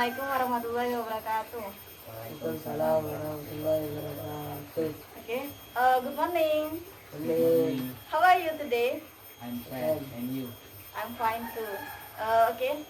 Assalamualaikum warahmatullahi wabarakatuh. Waalaikumsalam warahmatullahi wabarakatuh. Okay. Good morning. Morning. How are you today? I'm fine, and you? I'm fine too. Okay.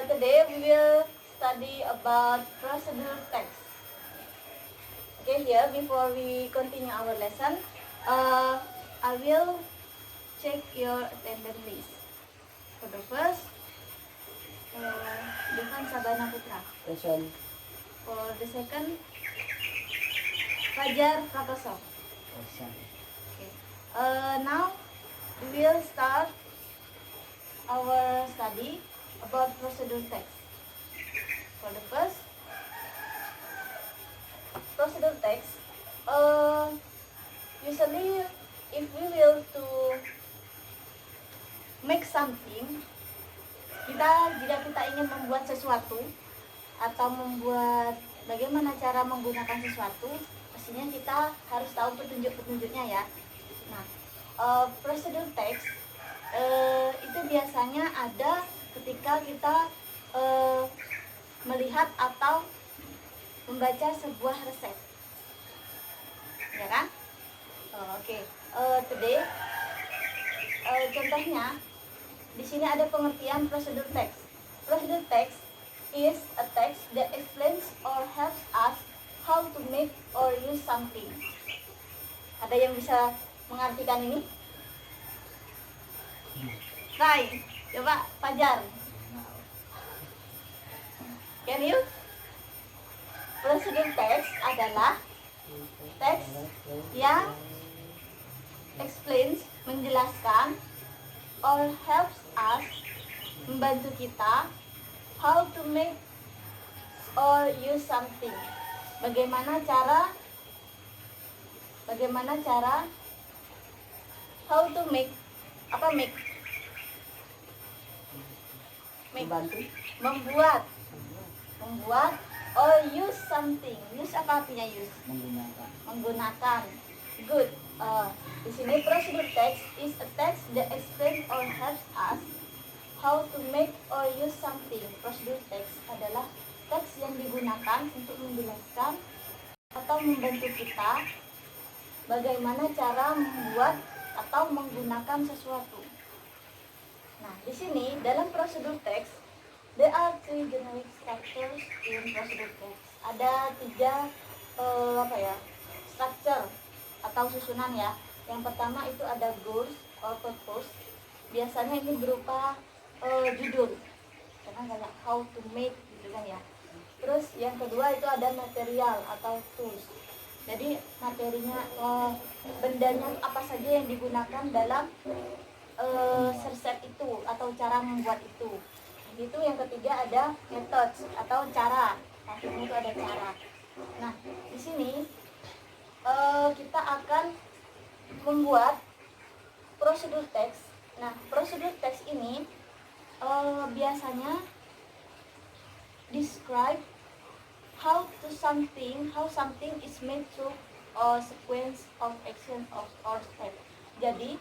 Today we will study about procedure text. Okay. Here, before we continue our lesson, I will check your attendance list. For the first, Devan Sabana Putra. Present. For the second, Fajar Prakoso. Present. Okay. Now we will start our study about procedure text. For the first, procedure text. Usually, if we will to make something, jika kita ingin membuat sesuatu atau membuat bagaimana cara menggunakan sesuatu, pastinya kita harus tahu petunjuk-petunjuknya ya. Nah, procedure text itu biasanya ada ketika kita melihat atau membaca sebuah resep, ya kan? Oke. Today, contohnya di sini ada pengertian procedure text. Procedure text is a text that explains or helps us how to make or use something. Ada yang bisa mengartikan ini? Try, coba Fajar. Can you? Procedure text adalah teks yang explains, menjelaskan, or helps us, membantu kita, how to make or use something. Bagaimana cara how to make, apa make? Membuat or use something. Use apa artinya use? Menggunakan. Good. Di sini procedure text is a text that explains or helps us how to make or use something. Procedure text adalah teks yang digunakan untuk menjelaskan atau membantu kita bagaimana cara membuat atau menggunakan sesuatu. Nah, di sini dalam procedure text there are three generic structures in procedure text. Ada tiga structure atau susunan ya. Yang pertama itu ada goals or purpose. Biasanya ini berupa judul, karena kayak how to make gitu kan ya. Terus yang kedua itu ada material atau tools. Jadi materinya, bendanya apa saja yang digunakan dalam resep itu atau cara membuat itu. Itu yang ketiga ada methods atau cara. Maksudnya itu ada cara. Nah, di sini kita akan membuat procedure text. Nah, procedure text ini biasanya describe how something is made through a sequence of action or step. Jadi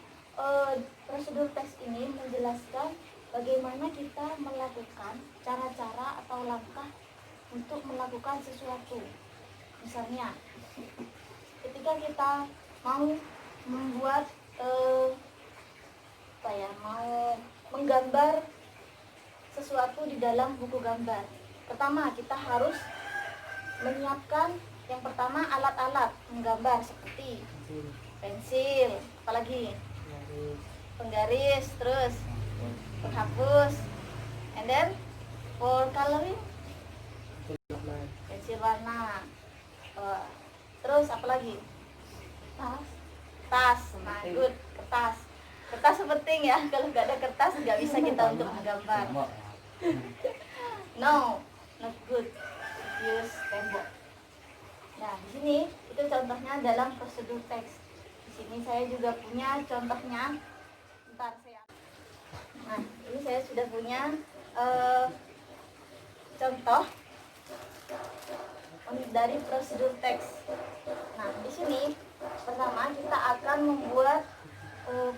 procedure text ini menjelaskan bagaimana kita melakukan cara-cara atau langkah untuk melakukan sesuatu. Misalnya, ketika kita mau membuat mau menggambar sesuatu di dalam buku gambar. Pertama, kita harus menyiapkan yang pertama alat-alat menggambar seperti pensil, apalagi penggaris, terus penghapus, and then for coloring pensil warna, terus apalagi tas, nah good, kertas penting ya. Kalau nggak ada kertas nggak bisa kita untuk menggambar. No, not good. Use tembok. Nah, di sini itu contohnya dalam procedure text. Di sini saya juga punya contohnya. Bentar saya. Nah, ini saya sudah punya contoh dari procedure text. Nah, di sini pertama kita akan membuat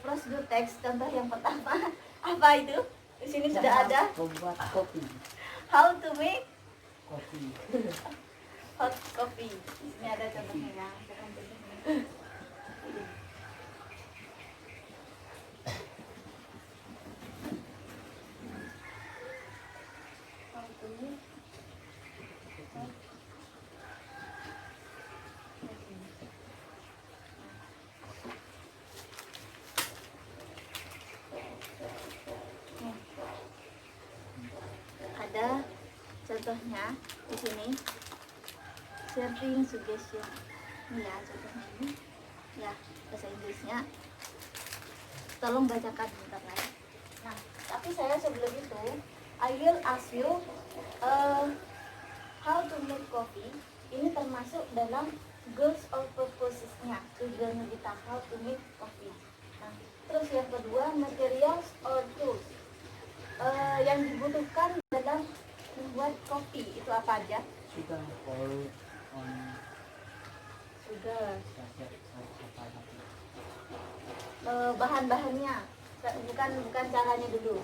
procedure text. Contoh yang pertama apa itu? Di sini sudah ada membuat kopi. how to make Hot coffee. Ini ada contohnya ya. Sekarang contohnya. How to make hot coffee. Nih. Ada contohnya di sini. Serving suggestion. Ini ya contohnya ini. Ya, bahasa Inggrisnya. Tolong bacakan bentar lagi. Nah, tapi saya sebelum itu, I will ask you how to make coffee. Ini termasuk dalam goals or purposes-nya. Tujuannya kita how to make coffee. Nah, terus yang kedua, materials or tools. Yang dibutuhkan dalam membuat kopi itu apa aja? Sudah. Pour on Sugar. sachet of coffee. Bahan-bahannya, bukan caranya dulu.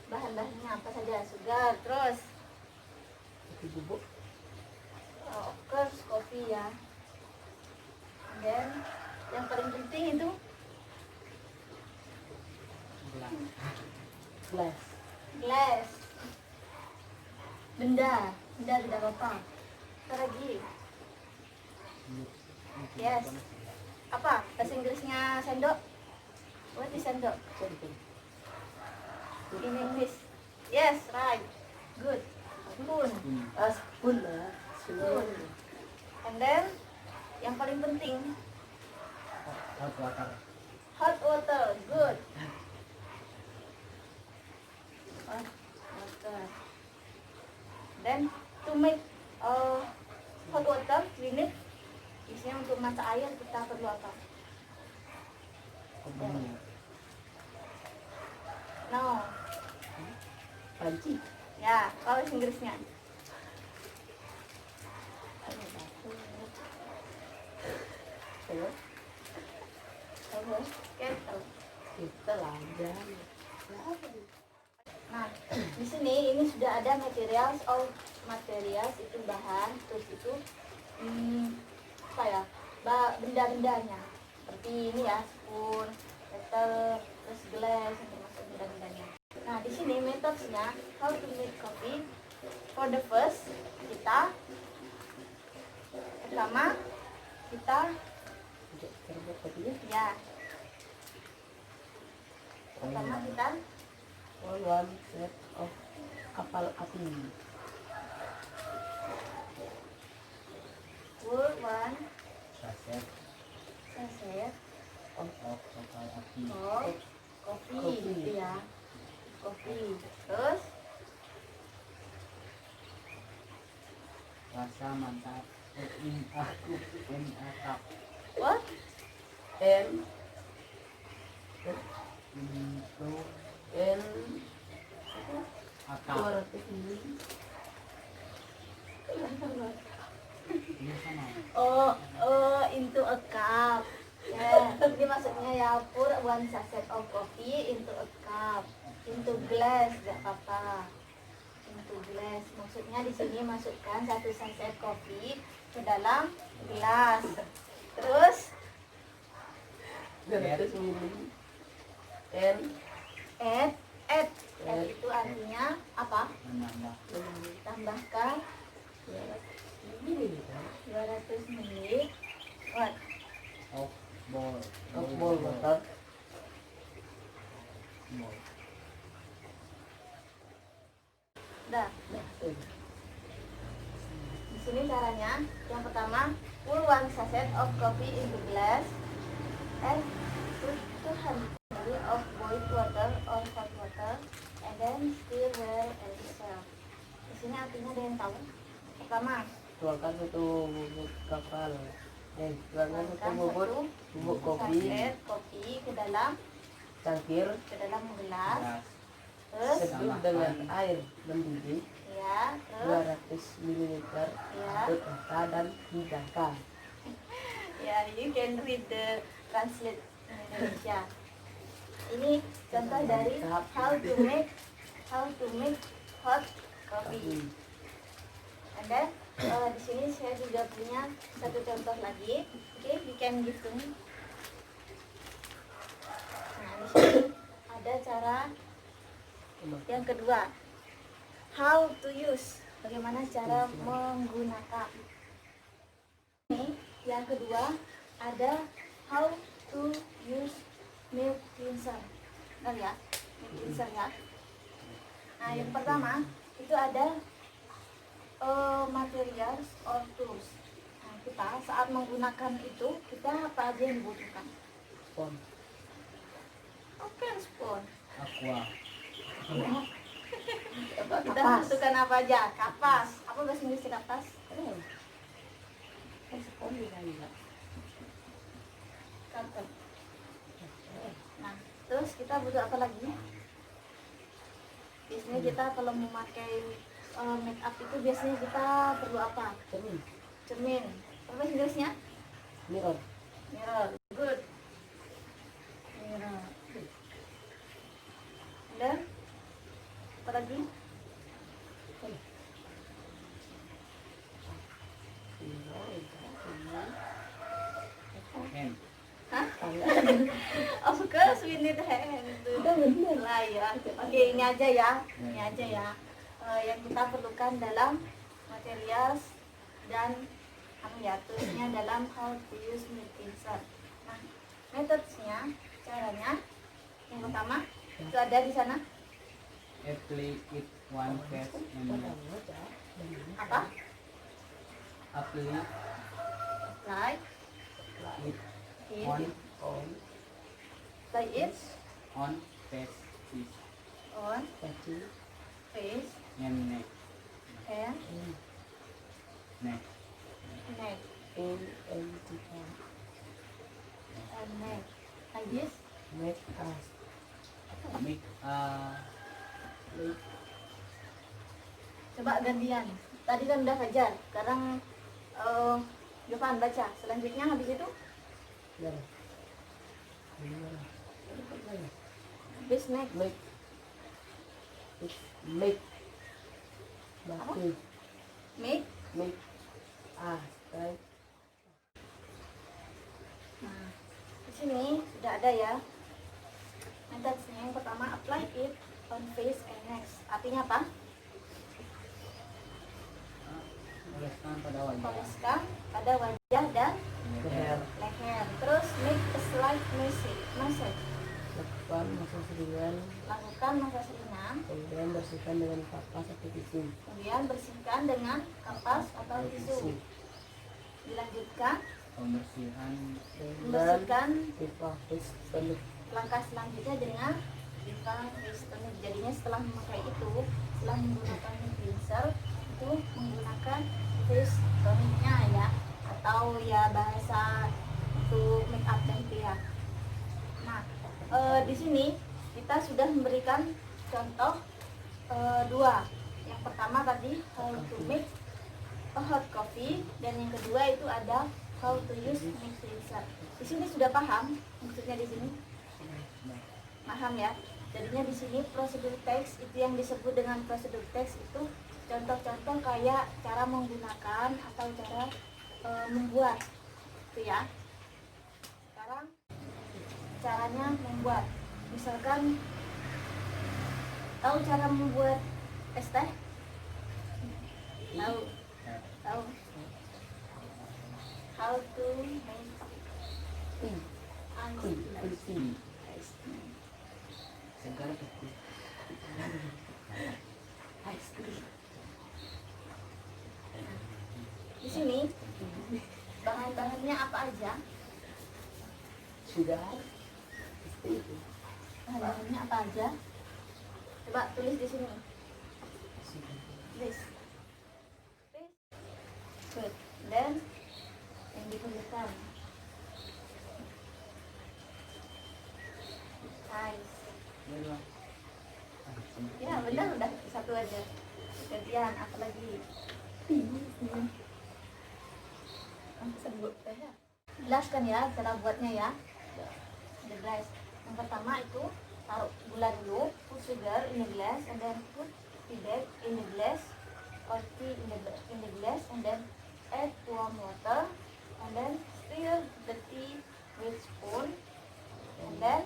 Bahan-bahannya apa saja? Sugar, terus Kopi bubuk. of course kopi ya. And then yang paling penting itu Gelas. Gelas. glass. Benda tidak apa-apa. Apa lagi? Yes. Apa bahasa Inggrisnya sendok? What is sendok Centeng. in English? Yes, right. Good. Spoon. Spoon lah. Spoon. And then yang paling penting Hot water. hot water. Good. Hot water. Then to make hot water we need, isinya untuk masak air kita perlu apa? Kopinya. No. Panci. Ya, kalau bahasa Inggrisnya. Ayo. Kettle. Kita aja. Nah, di sini ini sudah ada materials itu bahan, terus itu apa ya? Benda-bendanya. Seperti ini ya, spoon, kettle, terus gelas, yang termasuk benda-bendanya. Nah, di sini metodenya how to make coffee. For the first, pertama kita Terbuat kopinya. ya pertama kita One set of kapal api. pour one Sachet sachet of kapal api. of kopi Kopi. gitu ya, kopi. Terus Rasa mantap. In a cup. what? And Into and a cup. 200 ml. Ini sama. Into a cup. Ya, jadi maksudnya ya pour one sachet of coffee into a cup, into glass, gak apa-apa. Into glass, maksudnya di sini masukkan 1 sachet kopi ke dalam gelas. Terus 200 ml. And add itu artinya apa? Menambah. Tambahkan 200 ml. 200 ml. What? Of ball. Of bowl water. Ball. Dah. Di sini caranya, yang pertama, pour one sachet of coffee into glass and put 200 ml of boiled water or hot water and then stir well and serve. Di sini artinya ada yang tahu? Pertama, Tuangkan satu bubuk kapal. Tuangkan satu tuangkan bubuk kopi. sachet kopi ke dalam Cangkir. gelas. Gelas. Terus, Seduh dengan air mendidih ya, terus 200 ml. ya. Tutup rata dan hidangkan. Ya, you can read the translate in Indonesia. Ini contoh dari how to make hot coffee. And Dan di sini saya juga punya satu contoh lagi. Oke, we can give to me. Nah, di sini ada cara yang kedua. How to use. Bagaimana cara menggunakan. Ini yang kedua ada how to use milk cleanser. Nah ya, milk cleanser ya. Nah, yang pertama itu ada materials or tools. Nah, kita saat menggunakan itu kita apa aja yang dibutuhkan? Spon. Oke, spoon. Aqua. Kita butuhkan apa aja? Kapas. Apa bahasa Inggrisnya kapas? Spon juga enggak. Karton. Nah, terus kita butuh apa lagi? Biasanya kita kalau memakai make up itu biasanya kita perlu apa? Cermin. Cermin. Apa bahasa Inggrisnya? Mirror. Mirror. Good. Mirror. Dan apa lagi? Hand. Hah? Of course we need hand. Lah ya. Oke, ini aja ya. Ini aja ya. Yang kita perlukan dalam materials dan toolsnya dalam how to use milk cleanser. Nah, methodenya, caranya yang pertama itu ada di sana. Apply it one face and Apa? apply Like it it, on like it on face on Kaki. face and neck. and Neck. neck N-N-T-K. and neck. Like this. Make us. Make Make Coba gantian. Tadi kan udah Fajar. Sekarang Jovan baca. Selanjutnya habis itu Nah. habis neck. Make. It's make. Batu. Make. Make us. Right? Nah, di sini sudah ada ya. Metodenya yang pertama apply it on face and neck. Artinya apa? oleskan pada wajah. Oleskan pada wajah dan Leher. leher. Terus make a slight massage. Lakukan massage ringan. Lakukan massage ringan. Kemudian bersihkan dengan kapas atau tisu. Kemudian bersihkan dengan kapas atau tisu. Dilanjutkan Pembersihan Dan membersihkan pipa fish penuh. langkah selanjutnya dengan pipa face tonic. Jadinya setelah memakai itu, setelah menggunakan cleanser itu menggunakan face tonicnya ya, atau ya bahasa untuk make up itu ya. Nah, di sini kita sudah memberikan contoh dua. Yang pertama tadi how to make a hot coffee, dan yang kedua itu ada how to use milk cleanser. Di sini sudah paham maksudnya di sini? Paham ya? Jadinya di sini prosedur teks itu yang disebut dengan prosedur teks itu contoh-contoh kayak cara menggunakan atau cara membuat, itu ya. Sekarang caranya membuat. Misalkan tahu cara membuat es teh? Tahu? Tahu? How to make ice tea. segar betul. Di sini bahan-bahannya apa aja? Sudah. Bahan-bahannya apa aja? Coba tulis di sini. Tulis. Good. Dan yang diperlukan ice. Ya benar, udah satu aja. Gantian apa lagi? Jelaskan ya cara buatnya ya. The glass. Yang pertama itu taruh gula dulu, put sugar in the glass, and then put tea bag in the glass or tea in the glass. and then add warm water, and then stir the tea with spoon, and then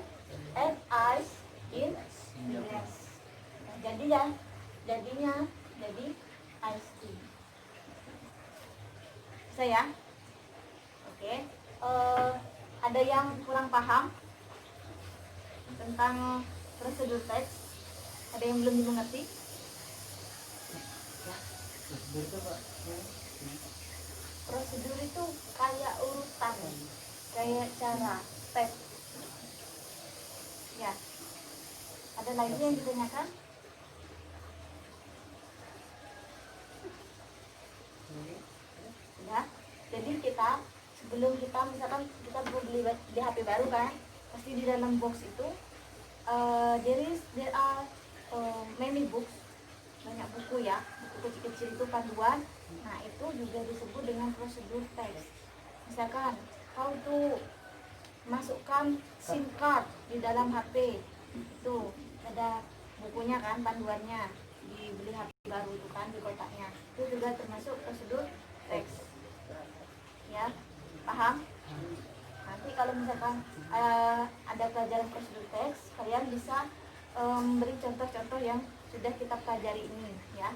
add ice in glass. Nah, jadinya jadi ice tea. Bisa ya? Oke. Ada yang kurang paham tentang prosedur teks? Ada yang belum dimengerti? Prosedur itu Pak. Prosedur itu kayak urutan, kayak cara, step. Ya. Ada lagi yang ditanyakan? Ya. Jadi kita sebelum kita misalkan kita mau beli HP baru kan, pasti di dalam box itu there are many books, banyak buku ya, buku kecil-kecil itu panduan. Nah itu juga disebut dengan prosedur teks. Misalkan how to masukkan SIM card di dalam HP, itu ada bukunya kan, panduannya, dibeli HP baru itu kan di kotaknya, itu juga termasuk prosedur teks. Ya, paham? Nanti kalau misalkan ada pelajaran prosedur teks, kalian bisa beri contoh-contoh yang sudah kita pelajari ini ya.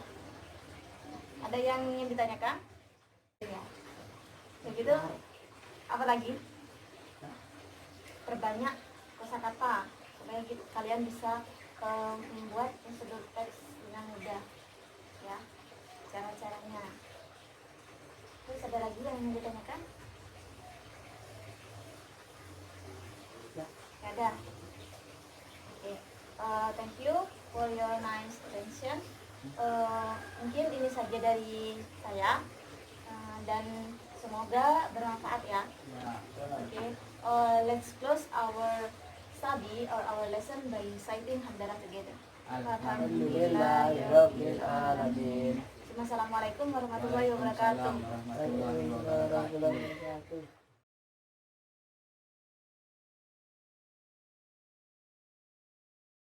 Ada yang ingin ditanyakan? Ya. Begitu. Apa lagi? Perbanyak kosakata supaya kalian bisa membuat prosedur teks dengan mudah ya. Cara-caranya. Terus ada lagi yang ingin ditanyakan? Ada. Oke. Thank you for your nice attention. Mungkin ini saja dari saya dan semoga bermanfaat ya. Oke. Let's close our study or our lesson by reciting hamdalah together. Alhamdulillahirabbil alamin. Assalamualaikum warahmatullahi wabarakatuh. Warahmatullahi wabarakatuh.